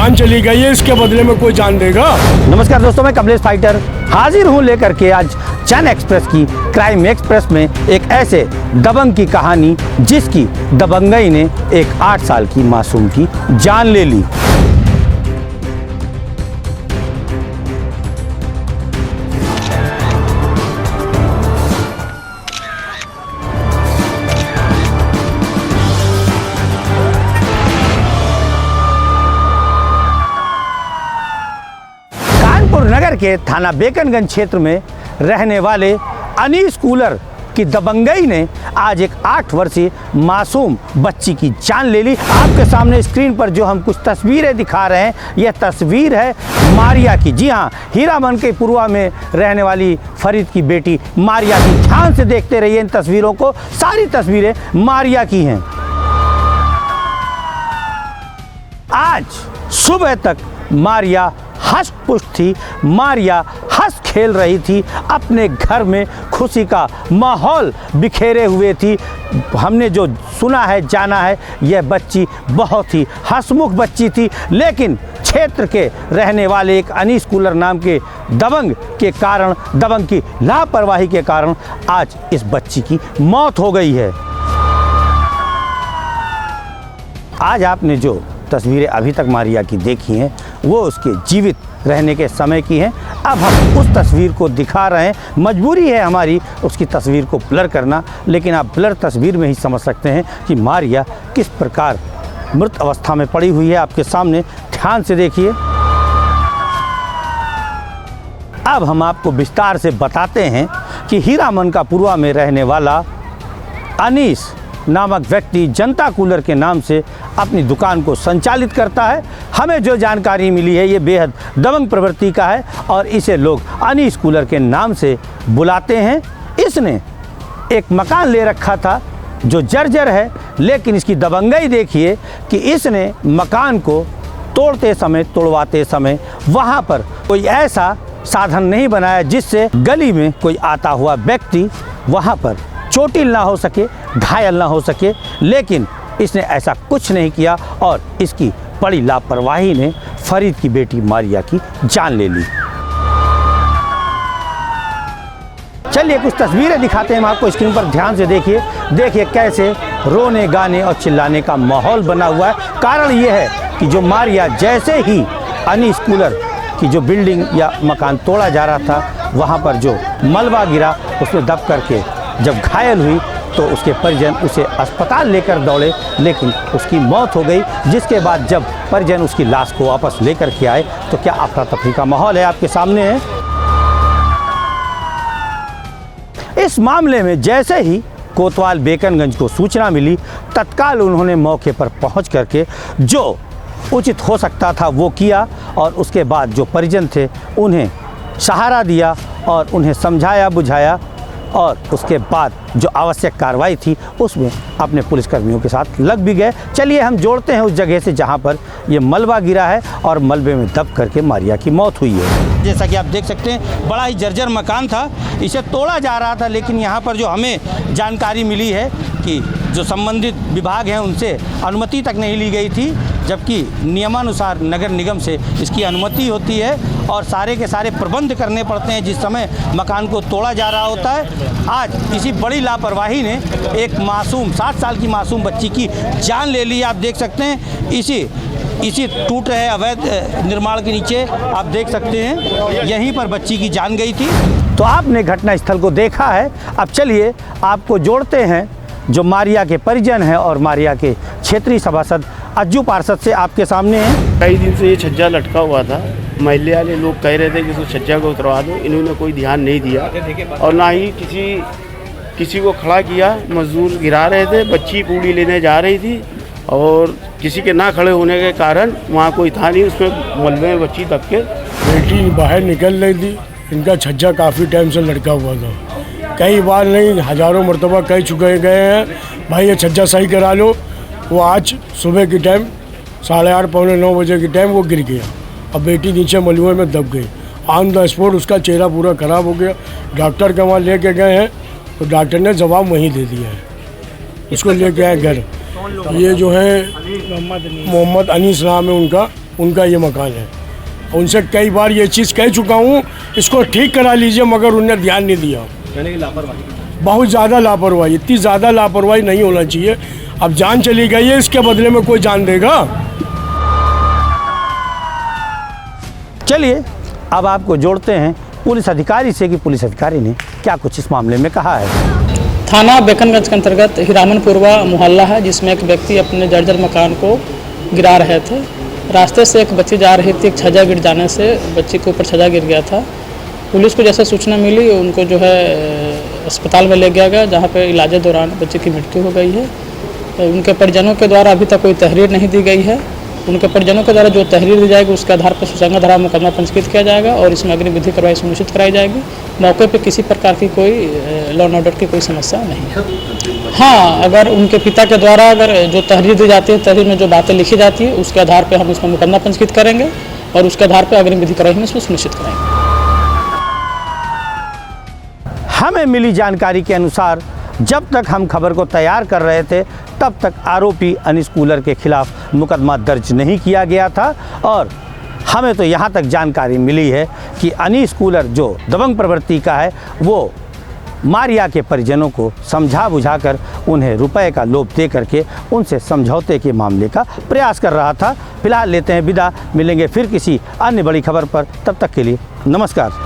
जान चली गई है, इसके बदले में कोई जान देगा? नमस्कार दोस्तों, मैं कमलेश फाइटर हाजिर हूं लेकर के आज चैन एक्सप्रेस की क्राइम एक्सप्रेस में एक ऐसे दबंग की कहानी जिसकी दबंगई ने एक 8 साल की मासूम की जान ले ली। नगर के थाना बेकनगंज क्षेत्र में रहने वाले अनीस कूलर की दबंगई ने आज एक 8 वर्षीय मासूम बच्ची की जान ले ली। आपके सामने स्क्रीन पर जो हम कुछ तस्वीरें दिखा रहे हैं, यह तस्वीर है मारिया की। जी हाँ, हीरामन के पुरवा में रहने वाली फरीद की बेटी मारिया की। ध्यान से देखते रहिए इन तस्वीरों को, सारी तस्वीरें मारिया की हैं। आज सुबह तक मारिया हंस पुष्ट थी, मारिया हंस खेल रही थी, अपने घर में खुशी का माहौल बिखेरे हुए थी। हमने जो सुना है, जाना है, यह बच्ची बहुत ही हंसमुख बच्ची थी, लेकिन क्षेत्र के रहने वाले एक अनीस कूलर नाम के दबंग के कारण, दबंग की लापरवाही के कारण आज इस बच्ची की मौत हो गई है। आज आपने जो तस्वीरें अभी तक मारिया की देखी हैं, वो उसके जीवित रहने के समय की हैं। अब हम उस तस्वीर को दिखा रहे हैं। मजबूरी है हमारी उसकी तस्वीर को ब्लर करना, लेकिन आप ब्लर तस्वीर में ही समझ सकते हैं कि मारिया किस प्रकार मृत अवस्था में पड़ी हुई है। आपके सामने ध्यान से देखिए। अब हम आपको विस्तार से बताते हैं कि हीरामन का पुरवा में रहने वाला अनीस नामक व्यक्ति जनता कूलर के नाम से अपनी दुकान को संचालित करता है। हमें जो जानकारी मिली है, ये बेहद दबंग प्रवृत्ति का है और इसे लोग अनीस कूलर के नाम से बुलाते हैं। इसने एक मकान ले रखा था जो जर्जर है, लेकिन इसकी दबंगई देखिए कि इसने मकान को तोड़ते समय, तोड़वाते समय वहाँ पर कोई ऐसा साधन नहीं बनाया जिससे गली में कोई आता हुआ व्यक्ति वहाँ पर चोटिल ना हो सके, घायल ना हो सके, लेकिन इसने ऐसा कुछ नहीं किया और इसकी बड़ी लापरवाही ने फरीद की बेटी मारिया की जान ले ली। चलिए कुछ तस्वीरें दिखाते हैं हम आपको, स्क्रीन पर ध्यान से देखिए। देखिए कैसे रोने, गाने और चिल्लाने का माहौल बना हुआ है। कारण यह है कि जो मारिया जैसे ही अनीस कूलर की जो बिल्डिंग या मकान तोड़ा जा रहा था, वहाँ पर जो मलबा गिरा, उसमें दब करके जब घायल हुई तो उसके परिजन उसे अस्पताल लेकर दौड़े, लेकिन उसकी मौत हो गई। जिसके बाद जब परिजन उसकी लाश को वापस लेकर के आए तो क्या अफरा तफरी का माहौल है आपके सामने है। इस मामले में जैसे ही कोतवाल बेकनगंज को सूचना मिली, तत्काल उन्होंने मौके पर पहुंच करके जो उचित हो सकता था वो किया और उसके बाद जो परिजन थे उन्हें सहारा दिया और उन्हें समझाया, बुझाया और उसके बाद जो आवश्यक कार्रवाई थी उसमें अपने पुलिसकर्मियों के साथ लग भी गए। चलिए हम जोड़ते हैं उस जगह से जहां पर ये मलबा गिरा है और मलबे में दब करके मारिया की मौत हुई है। जैसा कि आप देख सकते हैं, बड़ा ही जर्जर मकान था, इसे तोड़ा जा रहा था, लेकिन यहाँ पर जो हमें जानकारी मिली है कि जो संबंधित विभाग हैं उनसे अनुमति तक नहीं ली गई थी, जबकि नियमानुसार नगर निगम से इसकी अनुमति होती है और सारे के सारे प्रबंध करने पड़ते हैं जिस समय मकान को तोड़ा जा रहा होता है। आज इसी बड़ी लापरवाही ने एक मासूम 7 साल की मासूम बच्ची की जान ले ली। आप देख सकते हैं इसी टूट रहे अवैध निर्माण के नीचे आप देख सकते हैं यहीं पर बच्ची की जान गई थी। तो आपने घटनास्थल को देखा है। अब चलिए आपको जोड़ते हैं जो मारिया के परिजन हैं और मारिया के क्षेत्रीय सभासद अज्जू पार्षद से आपके सामने हैं। कई दिन से ये छज्जा लटका हुआ था, महल्ले वाले लोग कह रहे थे कि इस छज्जा को उतरवा दो, इन्होंने कोई ध्यान नहीं दिया और ना ही किसी को खड़ा किया। मजदूर गिरा रहे थे, बच्ची पूड़ी लेने जा रही थी और किसी के ना खड़े होने के कारण वहाँ कोई था नहीं, उसमें मलबे में बच्ची दब के बेटी बाहर निकल रही थी। इनका छज्जा काफ़ी टाइम से लटका हुआ था, कई बार नहीं हज़ारों मरतबा कह चुके गए हैं भाई ये छज्जा सही करा लो। वो आज सुबह की टाइम 8:30 पौने 9 बजे की टाइम वो गिर गया। अब बेटी नीचे मलबे में दब गई। ऑन द स्पॉट उसका चेहरा पूरा ख़राब हो गया। डॉक्टर के वहाँ लेके गए हैं तो डॉक्टर ने जवाब वहीं दे दिया है, उसको लेके आए घर। ये जो है मोहम्मद अनीस नाम है उनका, उनका ये मकान है। उनसे कई बार ये चीज़ कह चुका हूँ, इसको ठीक करा लीजिए, मगर उन्हें ध्यान नहीं दिया। कहने की लापरवाही, बहुत ज़्यादा लापरवाही, इतनी ज़्यादा लापरवाही नहीं होना चाहिए। अब जान चली गई है, इसके बदले में कोई जान देगा? चलिए अब आपको जोड़ते हैं पुलिस अधिकारी से कि पुलिस अधिकारी ने क्या कुछ इस मामले में कहा है। थाना बेकनगंज के अंतर्गत हीरामनपुरवा मोहल्ला है, जिसमें एक व्यक्ति अपने जर्जर मकान को गिरा रहे थे। रास्ते से एक बच्ची जा रही थी, एक छज्जा गिर जाने से बच्ची के ऊपर छज्जा गिर गया था। पुलिस को जैसे सूचना मिली, उनको जो है अस्पताल में ले गया गया, जहाँ पे इलाज दौरान बच्ची की मृत्यु हो गई है। उनके परिजनों के द्वारा अभी तक कोई तहरीर नहीं दी गई है। उनके परिजनों के द्वारा जो तहरीर दी जाएगी उसके आधार पर सुसंगत धारा मुकदमा पंजीकृत किया जाएगा और इसमें अग्रिम विधि कार्रवाई सुनिश्चित कराई जाएगी। मौके पे किसी प्रकार की कोई लॉ एंड ऑर्डर की कोई समस्या नहीं है। हाँ, अगर उनके पिता के द्वारा अगर जो तहरीर दी जाती है, तहरीर में जो बातें लिखी जाती है, उसके आधार पर हम इसमें मुकदमा पंजीकृत करेंगे और उसके आधार पर अग्रिम विधि कार्रवाई हम इसमें सुनिश्चित कराएंगे। हमें मिली जानकारी के अनुसार जब तक हम खबर को तैयार कर रहे थे तब तक आरोपी अनीस कूलर के खिलाफ मुकदमा दर्ज नहीं किया गया था और हमें तो यहाँ तक जानकारी मिली है कि अनीस कूलर जो दबंग प्रवृत्ति का है वो मारिया के परिजनों को समझा बुझाकर उन्हें रुपए का लोभ दे करके उनसे समझौते के मामले का प्रयास कर रहा था। फिलहाल लेते हैं विदा, मिलेंगे फिर किसी अन्य बड़ी खबर पर, तब तक के लिए नमस्कार।